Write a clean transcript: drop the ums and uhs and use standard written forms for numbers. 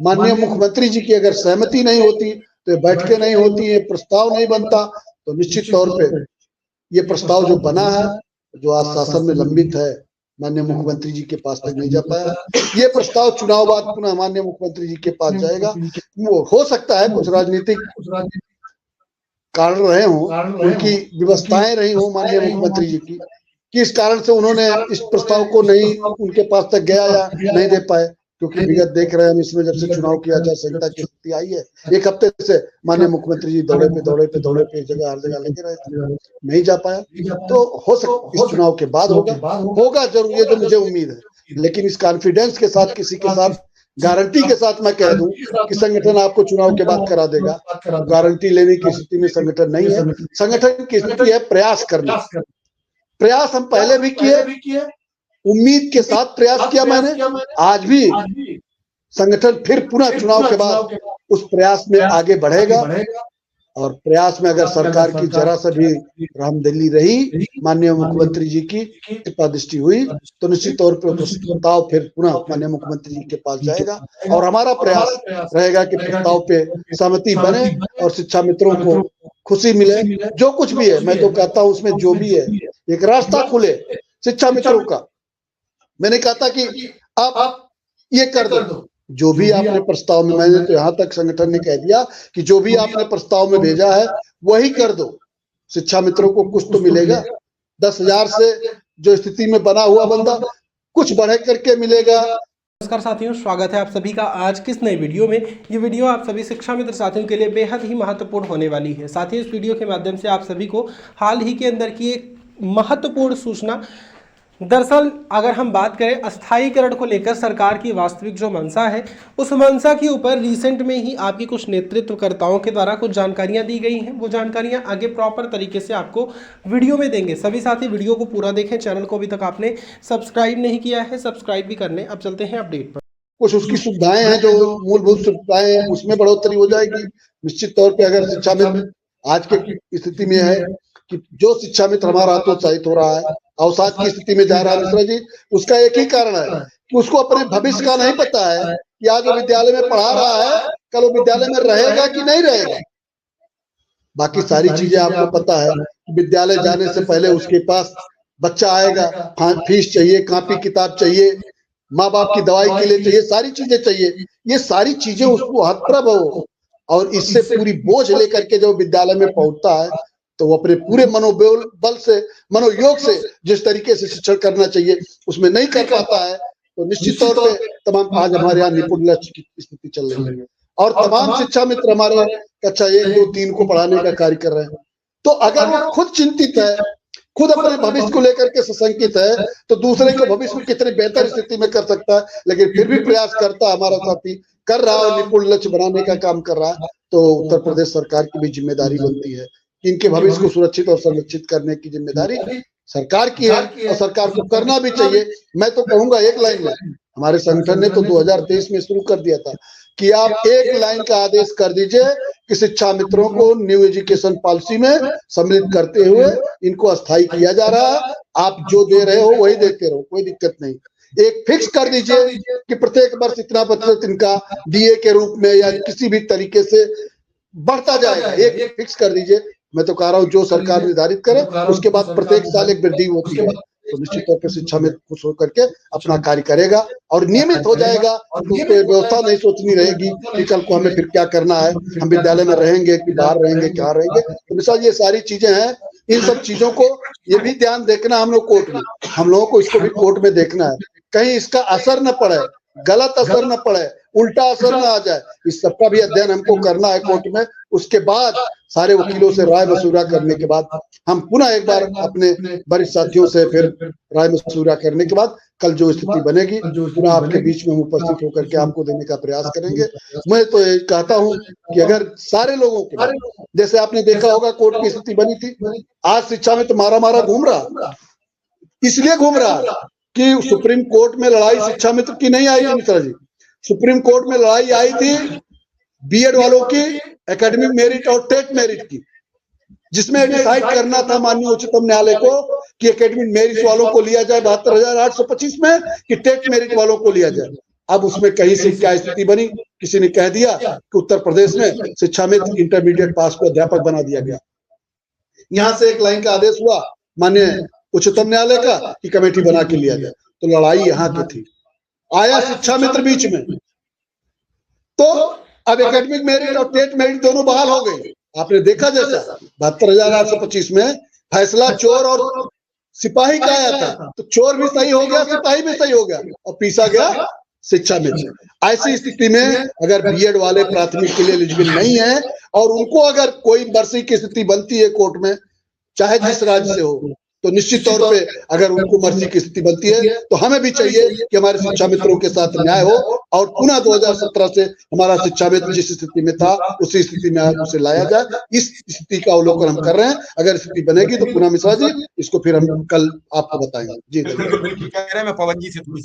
माननीय मुख्यमंत्री जी की अगर सहमति नहीं होती तो ये बैठकें नहीं होती, ये प्रस्ताव नहीं बनता, तो निश्चित तौर पे ये प्रस्ताव जो बना है, जो आज शासन में लंबित है, माननीय मुख्यमंत्री जी के पास तक नहीं जा पाया। ये प्रस्ताव चुनाव बाद पुनः माननीय मुख्यमंत्री जी के पास जाएगा। वो हो सकता है कुछ राजनीतिक कारण रहे हों, उनकी व्यवस्थाएं रही हों माननीय मुख्यमंत्री जी की, कि इस कारण से उन्होंने इस प्रस्ताव को नहीं उनके पास तक गया या नहीं दे पाए। क्योंकि विगत देख रहे हैं हम, इसमें जब से चुनाव की आचार संहिता की स्थिति आई है, एक हफ्ते से माननीय मुख्यमंत्री जी दौरे पे जगह हर जगह लेके रहे थे, नहीं जा पाया। तो हो सकता इस चुनाव के बाद होगा जरूर, ये तो मुझे उम्मीद है। लेकिन इस कॉन्फिडेंस के साथ, किसी के साथ गारंटी के साथ मैं कह दूं कि संगठन आपको चुनाव के बाद करा देगा, गारंटी लेने की स्थिति में संगठन नहीं है। संगठन की स्थिति है प्रयास करना। प्रयास हम पहले भी किए, उम्मीद के साथ प्रयास किया मैंने, आज भी संगठन फिर पुनः चुनाव के बाद उस प्रयास में आगे बढ़ेगा। और प्रयास में अगर सरकार की जरा सा भी रामदली रही, माननीय मुख्यमंत्री जी की कृपा दृष्टि हुई, तो निश्चित तौर पर प्रस्ताव फिर पुनः माननीय मुख्यमंत्री जी के पास जाएगा। और हमारा प्रयास रहेगा कि प्रस्ताव पे सहमति बने और शिक्षा मित्रों को खुशी मिले। जो कुछ भी है, मैं तो कहता हूँ उसमें जो भी है, एक रास्ता खुले शिक्षा मित्रों का। मैंने कहा था कि आप ये कर दो, जो भी आपने प्रस्ताव में, मैंने तो यहाँ तक संगठन ने कह दिया कि जो भी आपने प्रस्ताव में भेजा है वही कर दो। शिक्षा मित्रों को कुछ तो मिलेगा, 10,000 से जो स्थिति में बना हुआ बंदा कुछ बढ़े करके मिलेगा। नमस्कार साथियों, स्वागत है आप सभी का आज किस नई वीडियो में। ये वीडियो आप सभी शिक्षा मित्र साथियों के लिए बेहद ही महत्वपूर्ण होने वाली है। साथियों, इस वीडियो के माध्यम से आप सभी को हाल ही के अंदर की एक महत्वपूर्ण सूचना, दरअसल अगर हम बात करें अस्थायीकरण को लेकर सरकार की वास्तविक जो मंशा है, उस मंशा के ऊपर रिसेंट में ही आपकी कुछ नेतृत्वकर्ताओं के द्वारा कुछ जानकारियां दी गई हैं। वो जानकारियां आगे प्रॉपर तरीके से आपको वीडियो में देंगे। सभी साथी वीडियो को पूरा देखें। चैनल को अभी तक आपने सब्सक्राइब नहीं किया है, सब्सक्राइब भी कर लें। अब चलते हैं अपडेट पर। कुछ उसकी सुविधाएं हैं, जो मूलभूत सुविधाएं हैं, उसमें बढ़ोतरी हो जाएगी। निश्चित तौर पर अगर शिक्षा मित्र आज के स्थिति में है कि जो शिक्षा मित्र हमारा हतोत्साहित हो रहा है, अवसाद की स्थिति में जा रहा है मिश्रा जी, उसका एक ही कारण है कि उसको अपने भविष्य का नहीं पता है कि आज वो विद्यालय में पढ़ा रहा है, कल वो विद्यालय में रहेगा कि नहीं रहेगा। बाकी सारी चीजें आपको पता है, विद्यालय जाने से पहले उसके पास बच्चा आएगा, फीस चाहिए, कॉपी किताब चाहिए, माँ बाप की दवाई के लिए चाहिए, सारी चीजें चाहिए। ये सारी चीजें उसको हतप्रभ हो, और इससे पूरी बोझ लेकर के जब विद्यालय में पहुंचता है तो वो अपने पूरे मनोबल से, मनोयोग से जिस तरीके से शिक्षण करना चाहिए उसमें नहीं कर पाता है। तो निश्चित तौर पे तमाम आज हमारे यहाँ निपुण लक्ष्य की स्थिति चल रही है और तमाम शिक्षा मित्र हमारे कक्षा 1, 2, 3 को पढ़ाने का कार्य कर रहे हैं। तो अगर वो खुद चिंतित है, खुद अपने भविष्य को लेकर के सशंकित है, तो दूसरे के भविष्य में कितनी बेहतर स्थिति में कर सकता है। लेकिन फिर भी प्रयास करता है, हमारा साथी कर रहा है, निपुण लक्ष्य बनाने का काम कर रहा है। तो उत्तर प्रदेश सरकार की भी जिम्मेदारी बनती है, इनके भविष्य को सुरक्षित और संरक्षित करने की जिम्मेदारी सरकार की है और सरकार को करना भी चाहिए। मैं तो कहूंगा एक लाइन में, हमारे संगठन ने तो 2023 में शुरू कर दिया था कि आप एक लाइन का आदेश कर दीजिए कि शिक्षा मित्रों को न्यू एजुकेशन पॉलिसी में सम्मिलित करते हुए इनको अस्थायी किया जा रहा है। आप जो दे रहे हो वही देते रहो, कोई दिक्कत नहीं। एक फिक्स कर दीजिए कि प्रत्येक वर्ष इतना प्रतिशत इनका डीए के रूप में या किसी भी तरीके से बढ़ता जाएगा, एक फिक्स कर दीजिए। मैं तो कह रहा हूँ जो सरकार निर्धारित करे उसके बाद प्रत्येक साल एक वृद्धि होती है, तो निश्चित तौर पर शिक्षा में खुश होकर के अपना कार्य करेगा और नियमित हो जाएगा। उस पर व्यवस्था नहीं सोचनी रहेगी कि कल को हमें फिर क्या करना है, हम विद्यालय में रहेंगे कि बाहर रहेंगे, क्या रहेंगे। तो मिसाल ये सारी चीजें हैं, इन सब चीजों को ये भी ध्यान देखना हम लोग कोर्ट में, हम लोगों को इसको भी कोर्ट में देखना है, कहीं इसका असर न पड़े, गलत असर न पड़े, उल्टा असर न आ जाए। इस सबका भी अध्ययन हमको करना है कोर्ट में। उसके बाद सारे वकीलों से राय मशूरा करने के बाद हम पुनः एक बार अपने वरिष्ठ साथियों से फिर राय मशूरा करने के बाद कल जो स्थिति बनेगी पुनः आपके बीच में हम उपस्थित होकर के आपको देने का प्रयास करेंगे। मैं तो ये कहता हूं कि अगर सारे लोगों के, जैसे आपने देखा होगा कोर्ट की स्थिति बनी थी, आज शिक्षा में तो मारा घूम रहा, इसलिए घूम रहा कि सुप्रीम कोर्ट में लड़ाई शिक्षा मित्र की नहीं आई थी मिश्रा जी। सुप्रीम कोर्ट में लड़ाई आई थी बीएड वालों की एकेडमिक मेरिट और टेट मेरिट की, जिसमें डिसाइड करना था माननीय उच्चतम न्यायालय को कि एकेडमिक मेरिट वालों को लिया जाए 72,825 में कि टेट मेरिट वालों को लिया जाए। अब उसमें कहीं से क्या स्थिति बनी, किसी ने कह दिया कि उत्तर प्रदेश में शिक्षा मित्र इंटरमीडिएट पास को अध्यापक बना दिया गया। यहां से एक लाइन का आदेश हुआ माननीय उच्चतम न्यायालय का कि कमेटी बना के लिया जाए। तो लड़ाई यहाँ की थी, आया शिक्षा मित्र बीच में, तो अब एकेडमिक मेरिट और टेट मेरिट दोनों बहाल हो गई। आपने देखा जैसा 72,825 में फैसला चोर और सिपाही का आया था, तो चोर भी सही हो गया, सिपाही भी सही हो गया और पीसा गया शिक्षा मित्र। ऐसी स्थिति में अगर बीएड वाले प्राथमिक के लिए एलिजिबल नहीं है और उनको अगर कोई मर्सी की स्थिति बनती है कोर्ट में, चाहे जिस राज्य से हो, तो निश्चित तौर पे अगर उनको मर्जी की स्थिति बनती है तो हमें भी चाहिए कि हमारे शिक्षा मित्रों के साथ न्याय हो और पुनः 2017 से हमारा शिक्षा मित्र जिस स्थिति में था उसी स्थिति में उसे लाया जाए। इस स्थिति का अवलोकन हम कर रहे हैं। अगर स्थिति बनेगी तो पूनम मिश्रा जी इसको फिर हम कल आपको बताएंगे। जी बिल्कुल कह रहे हैं, मैं पवन जी से